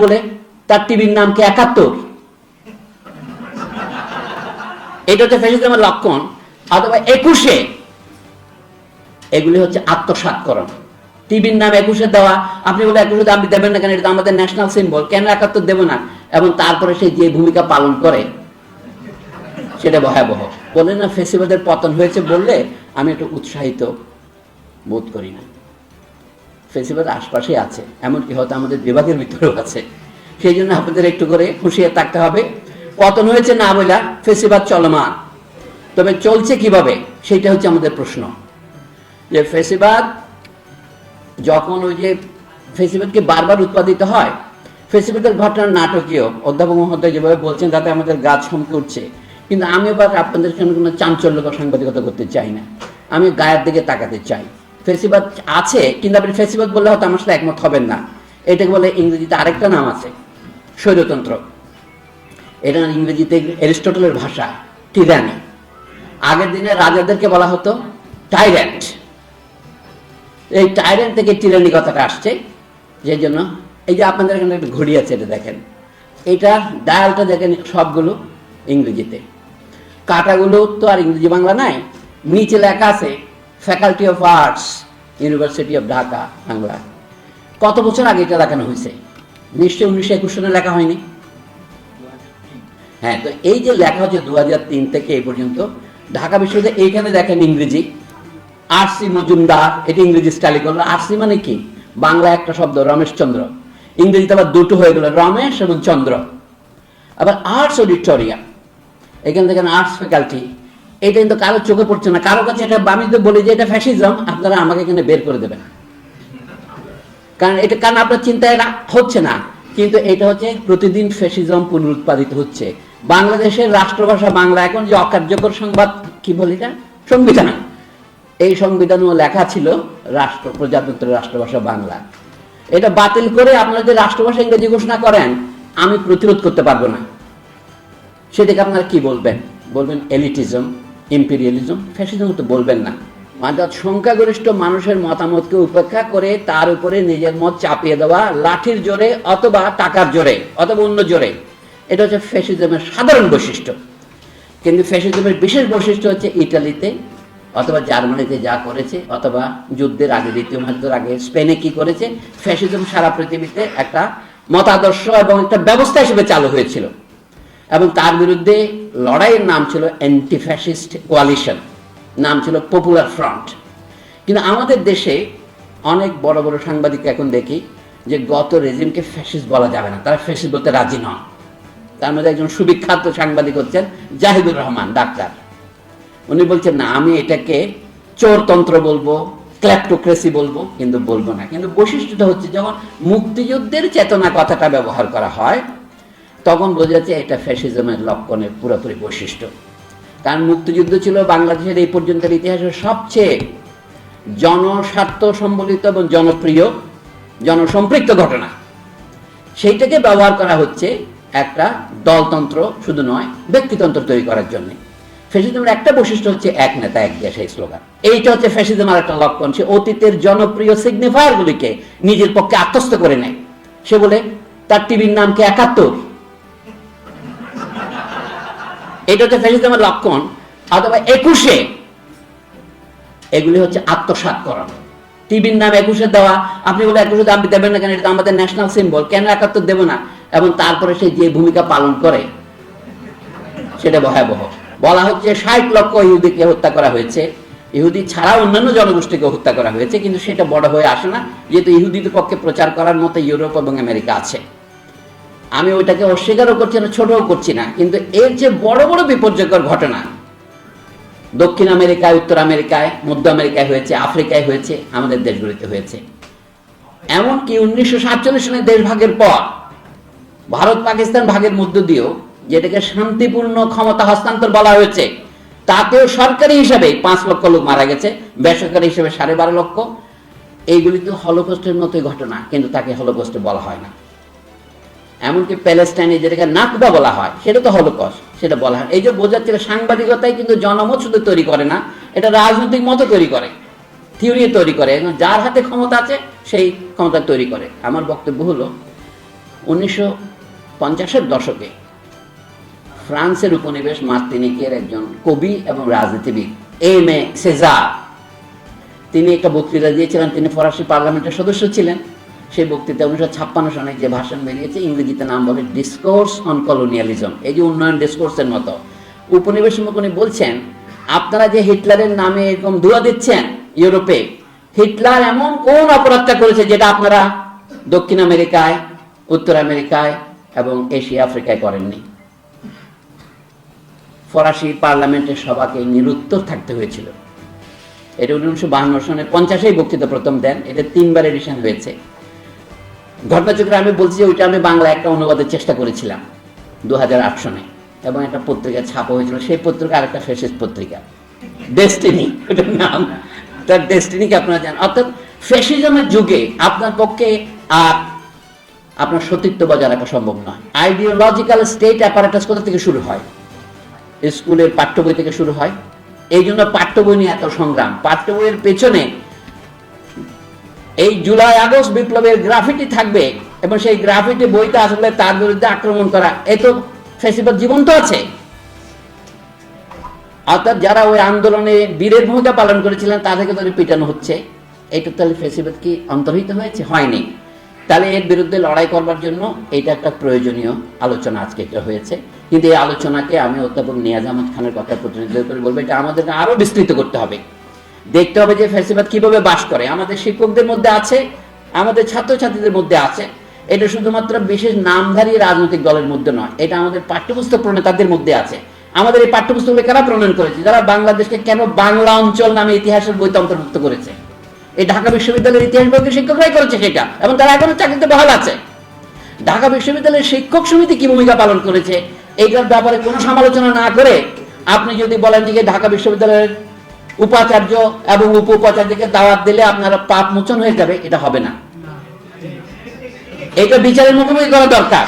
বলে তার টিভির নাম কি ৭১। এটা হচ্ছে ফ্যাসিজমের লক্ষণ। অথবা ২১, এগুলি হচ্ছে আত্মসাৎকরণ। টিভির নাম ২১ দেওয়া, আপনি বলে ২১ দাম দেবেন না কেন, এটা আমাদের ন্যাশনাল সিম্বল, কেন ৭১ দেব না, এবং তারপরে সে যে ভূমিকা পালন করে সেটা ভয়াবহ। বলেন না ফ্যাসিবাদের পতন হয়েছে বললে আমি একটু উৎসাহিত বোধ করি না। ফ্যাসিবাদ আশপাশে আছে, এমনকি হয়তো আমাদের বিভাগের ভিতরেও আছে। সেই জন্য আপনাদের একটু করে হুঁশিয়ার থাকতে হবে। পতন হয়েছে না বলে ফ্যাসিবাদ চলমান, তবে চলছে কিভাবে সেটা হচ্ছে আমাদের প্রশ্ন। যে ফ্যাসিবাদ যখন ওই যে ফ্যাসিবাদকে বারবার উৎপাদিত হয়, ফ্যাসিবাদের ঘটনা নাটকীয়, অধ্যাপক মহোদয় যেভাবে বলছেন তাতে আমাদের গা চমকে উঠছে। কিন্তু আমি এবার আপনাদের সঙ্গে কোনো চাঞ্চল্যকর সাংবাদিকতা করতে চাই না, আমি গায়ের দিকে তাকাতে চাই। ফ্যাসিবাদ আছে, কিন্তু আপনি ফ্যাসিবাদ বললে হয়তো আমার সাথে একমত হবেন না। এটাকে বলে ইংরেজিতে আরেকটা নাম আছে, স্বৈরতন্ত্র। এটা ইংরেজিতে অ্যারিস্টটলের ভাষা টিরানি। আগের দিনে রাজাদেরকে বলা হতো টাইরেন্ট। এই টাইরেন্ট থেকে টিরানি কথাটা আসছে। যে জন্য এই যে আপনাদের এখানে একটা ঘড়ি আছে, এটা দেখেন, এটা ডায়ালটা দেখেন, সবগুলো ইংরেজিতে। কাটাগুলো তো আর ইংরেজি বাংলা নাই। নিচে লেখা আছে faculty of arts, university of Dhaka, Bangla. কত বছর আগে এটা দেখানো হয়েছে? নিশ্চয়ই 1921 সালে লেখা হয়নি। হ্যাঁ, তো এই যে লেখা হচ্ছে 2003 থেকে এই পর্যন্ত ঢাকা বিশ্ববিদ্যালয়। এইখানে দেখেন ইংরেজি আরসি মজুমদার, এটা ইংরেজি স্টাইলে করলো। আরসি মানে কি? বাংলা একটা শব্দ রমেশচন্দ্র, ইংরেজিতে আবার দুটো হয়ে গেল, রমেশ এবং চন্দ্র। আবার আর্টস অডিটোরিয়াম, এখানে দেখেন আর্টস ফ্যাকাল্টি। এটা কিন্তু কারো চোখে পড়ছে না, কারো কাছে এটা। আমি তো বলি যে এটা ফ্যাসিজম, আপনারা আমাকে এখানে বের করে দেবেন, কারণ এটা কারণ আপনার চিন্তায় হচ্ছে না। কিন্তু এটা হচ্ছে প্রতিদিন ফ্যাসিজম পুনরুৎপাদিত হচ্ছে। বাংলাদেশের রাষ্ট্রভাষা বাংলা। এখন যে অকার্যকর সংবাদ কি বলি না, সংবিধান, এই সংবিধানও লেখা ছিল প্রজাতন্ত্রের রাষ্ট্রভাষা বাংলা। এটা বাতিল করে আপনারা যে রাষ্ট্রভাষা ইংরেজি ঘোষণা করেন, আমি প্রতিরোধ করতে পারবো না। সেটাকে আপনারা কি বলবেন? বলবেন এলিটিজম, ইম্পেরিয়ালিজম। ফ্যাসিজম তো বলবেন না। অর্থাৎ সংখ্যাগরিষ্ঠ মানুষের মতামতকে উপেক্ষা করে তার উপরে নিজের মত চাপিয়ে দেওয়া, লাঠির জোরে অথবা টাকার জোরে অথবা অন্য জোরে। এটা হচ্ছে ফ্যাসিজমের সাধারণ বৈশিষ্ট্য। কিন্তু ফ্যাসিজমের বিশেষ বৈশিষ্ট্য হচ্ছে ইটালিতে অথবা জার্মানিতে যা করেছে, অথবা যুদ্ধের আগে, দ্বিতীয় মহাযুদ্ধের আগে স্পেনে কি করেছে। ফ্যাসিজম সারা পৃথিবীতে একটা মতাদর্শ এবং একটা ব্যবস্থা হিসেবে চালু হয়েছিল, এবং তার বিরুদ্ধে লড়াইয়ের নাম ছিল অ্যান্টি ফ্যাসিস্ট কোয়ালিশন, নাম ছিল পপুলার ফ্রন্ট। কিন্তু আমাদের দেশে অনেক বড় বড় সাংবাদিক এখন দেখি যে গত রেজিমকে ফ্যাসিস্ট বলা যাবে না, তারা ফ্যাসিস্ট বলতে রাজি নন। তার মধ্যে একজন সুবিখ্যাত সাংবাদিক হচ্ছেন জাহিদুর রহমান, ডাক্তার। উনি বলছেন না, আমি এটাকে চোরতন্ত্র বলবো, ক্ল্যাপ্টোক্রেসি বলবো, কিন্তু বলবো না। কিন্তু বৈশিষ্ট্যটা হচ্ছে যখন মুক্তিযুদ্ধের চেতনা কথাটা ব্যবহার করা হয়, তখন বোঝা যাচ্ছে এটা ফ্যাসিজমের লক্ষণের পুরোপুরি বৈশিষ্ট্য। কারণ মুক্তিযুদ্ধ ছিল বাংলাদেশের এই পর্যন্ত ইতিহাসের সবচেয়ে জনস্বার্থ সম্বলিত এবং জনপ্রিয়, জনসম্পৃক্ত ঘটনা। সেইটাকে ব্যবহার করা হচ্ছে একটা দলতন্ত্র শুধু নয়, ব্যক্তিতন্ত্র তৈরি করার জন্য। ফ্যাসিজমের একটা বৈশিষ্ট্য হচ্ছে এক নেতা এক দেশ, এই স্লোগান। এইটা হচ্ছে ফ্যাসিজমের একটা লক্ষণ। সে অতীতের জনপ্রিয় সিগনিফায়ার গুলিকে নিজের পক্ষে আত্মস্থ করে নেয়। সে বলে তার টিভির নাম কি ৭১। এটা হচ্ছে ফ্যাসিজমের লক্ষণ। অথবা ২১, এগুলি হচ্ছে আত্মসাৎকরণ। টিভির নাম ২১ দেওয়া, আপনি বলে ২১ দাম দেবেন না কেন, এটা আমাদের ন্যাশনাল সিম্বল, কেন ৭১ দেব না, এবং তারপরে সে যে ভূমিকা পালন করে সেটা ভয়াবহ। বলা হচ্ছে ৬০ লক্ষ ইহুদিকে হত্যা করা হয়েছে। ইহুদি ছাড়া অন্যান্য জনগোষ্ঠীকে হত্যা করা হয়েছে, কিন্তু সেটা বড় হয়ে আসে না, যেহেতু ইহুদিদের পক্ষে প্রচার করার মতো ইউরোপ এবং আমেরিকা আছে। আমি ওইটাকে অস্বীকারও করছি না, ছোটও করছি না। কিন্তু এর যে বড় বড় বিপর্যয়কর ঘটনা দক্ষিণ আমেরিকায়, উত্তর আমেরিকায়, মধ্য আমেরিকায় হয়েছে, আফ্রিকায় হয়েছে, আমাদের দেশগুলিতে হয়েছে। এমনকি 1947 সালে দেশ ভাগের পর ভারত পাকিস্তান ভাগের মধ্য দিয়েও, যেটাকে শান্তিপূর্ণ ক্ষমতা হস্তান্তর বলা হয়েছে, তাতেও সরকারি হিসাবে 5 লক্ষ লোক মারা গেছে, বেসরকারি হিসেবে 12.5 লক্ষ। এইগুলি তো হলোকস্টের মতোই ঘটনা, কিন্তু তাকে হলোকস্ট বলা হয় না। এমনকি প্যালেস্টাইনে যেটাকে নাকবা বলা হয়, সেটা তো হলোকস্ট, সেটা বলা হয়। এই যে বোঝাচ্ছে সাংবাদিকতায় কিন্তু জনমত শুধু তৈরি করে না, এটা রাজনৈতিক মতো তৈরি করে, থিওরি তৈরি করে। যার হাতে ক্ষমতা আছে সেই ক্ষমতা তৈরি করে। আমার বক্তব্য হলো 1950-এর দশকে ফ্রান্সের উপনিবেশ মার্তিনিকের একজন কবি এবং রাজনীতিবিদ এমে সেজার, তিনি একটা বক্তৃতা দিয়েছিলেন। তিনি ফরাসি পার্লামেন্টের সদস্য ছিলেন। সেই বক্তৃতা 1956 সনে যে ভাষণ বেরিয়েছে, ইংরেজিতে নাম বলে ডিসকোর্স অন কলোনিয়ালিজম, এই যে উন্নয়ন ডিসকোর্সের মতো। উপনিবেশ উনি বলছেন, আপনারা যে হিটলারের নামে এরকম ধোঁয়া দিচ্ছেন ইউরোপে, হিটলার এমন কোন অপরাধটা করেছে যেটা আপনারা দক্ষিণ আমেরিকায়, উত্তর আমেরিকায় এবং এশিয়া আফ্রিকায় করেননি? ফরাসি পার্লামেন্টের সভাকে নিরুত্তর থাকতে হয়েছিল। এটা 1952 সনে 50-এই বক্তৃতা প্রথম দেন। এটা 3বার এডিশন হয়েছে। ঘটনাচক্রে আমি বলছি যে ওইটা আমি বাংলা একটা অনুবাদের চেষ্টা করেছিলাম 2008 সনে, এবং একটা পত্রিকা ছাপা হয়েছিল। সেই পত্রিকা আরেকটা ফ্যাসিস্ট পত্রিকা, ডেস্টিনি, ওটার নাম। তার ডেস্টিনিকে আপনারা জানেন। অর্থাৎ ফ্যাসিজমের যুগে আপনার পক্ষে আর আপনার সতীত্ব বজায় রাখা সম্ভব নয়। আইডিওলজিক্যাল স্টেট অ্যাপারেটাস কোথা থেকে শুরু হয়? স্কুলের পাঠ্য বই থেকে শুরু হয়। এই জন্য পাঠ্য বই নিয়ে এত সংগ্রাম। পাঠ্য বইয়ের পেছনে এই জুলাই আগস্ট বিপ্লবের গ্রাফিটি থাকবে, এবং সেই গ্রাফিটি বইটা আসলে তার বিরুদ্ধে আক্রমণ করা। এ তো ফ্যাসিবাদ জীবন্ত আছে। অর্থাৎ যারা ওই আন্দোলনে বীরের ভূমিকা পালন করেছিলেন তাদেরকে ধরে পিটানো হচ্ছে। এটা তাহলে ফ্যাসিবাদ কি অন্তর্হিত হয়েছে? হয়নি। তাহলে এর বিরুদ্ধে লড়াই করবার জন্য এটা একটা প্রয়োজনীয় আলোচনা আজকে এটা হয়েছে। কিন্তু এই আলোচনাকে আমি অধ্যাপক নিয়াজ আহমদ খানের কথা প্রতিনিধিত্ব করে বলবো, এটা আমাদেরকে আরো বিস্তৃত করতে হবে। দেখতে হবে যে ফ্যাসিবাদ কিভাবে বাস করে। আমাদের শিক্ষকদের মধ্যে আছে, আমাদের ছাত্রছাত্রীদের মধ্যে আছে। এটা শুধুমাত্র বিশেষ নামধারী রাজনৈতিক দলের মধ্যে নয়, এটা আমাদের পাঠ্যপুস্তক প্রণেতাদের মধ্যে আছে। আমাদের এই পাঠ্যপুস্তকগুলো কারা প্রণয়ন করেছে? যারা বাংলাদেশকে কেন বাংলা অঞ্চল নামে ইতিহাসের বইতে অন্তর্ভুক্ত করেছে। এই ঢাকা বিশ্ববিদ্যালয়ের ইতিহাস বইয়ের শিক্ষকরাই করেছে সেটা, এবং তারা এখনো চাকরিতে বহাল আছে। ঢাকা বিশ্ববিদ্যালয়ের শিক্ষক সমিতি কি ভূমিকা পালন করেছে এইটার ব্যাপারে কোনো সমালোচনা না করে আপনি যদি বলেন যে ঢাকা বিশ্ববিদ্যালয়ের উপাচার্য এবং উপ উপাচার্যকে দাওয়াত দিলে আপনারা পাপ মোচন হয়ে যাবে, এটা হবে না। এটা বিচারের মুখোমুখি করা দরকার।